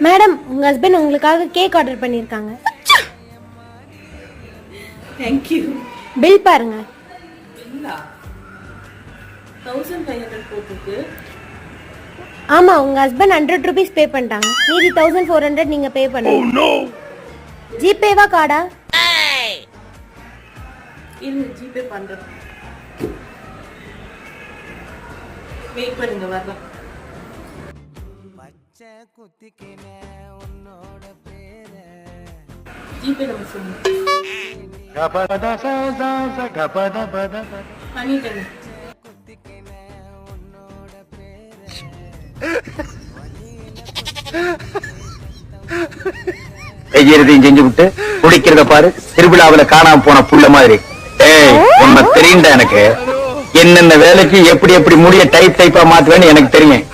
Madam உங்க husband உங்களுக்காக cake order பண்ணிருக்காங்க. Thank you. பில் பாருங்க. இல்ல 1500 போட்டுருக்கு. ஆமா உங்க ஹஸ்பண்ட் 100 rupees பே பண்ணிட்டாங்க. மீதி 1400 நீங்க பே பண்ணுங்க. ஜிபேவா கார்டா? இல்ல ஜிபே பண்றேன். வெயிட் பண்ணுங்க வரலாம். பச்சை குத்திக்கினே உன்னோட பேரே ஜிபே நம்பர் சொல்லுங்க. கபத ச கபத பத பண்ணிட்டேன். குத்திக்கினே உன்னோட பேரே செய்யறதையும் செஞ்சு விட்டு குடிக்கிறத பாரு. திருவிழாவில காணாம போன புள்ள மாதிரி. ஏய் உன்னை தெரியுண்டா எனக்கு. என்னென்ன வேலைக்கு எப்படி எப்படி முடிய டைப்பா மாத்துவேன்னு எனக்கு தெரியும்.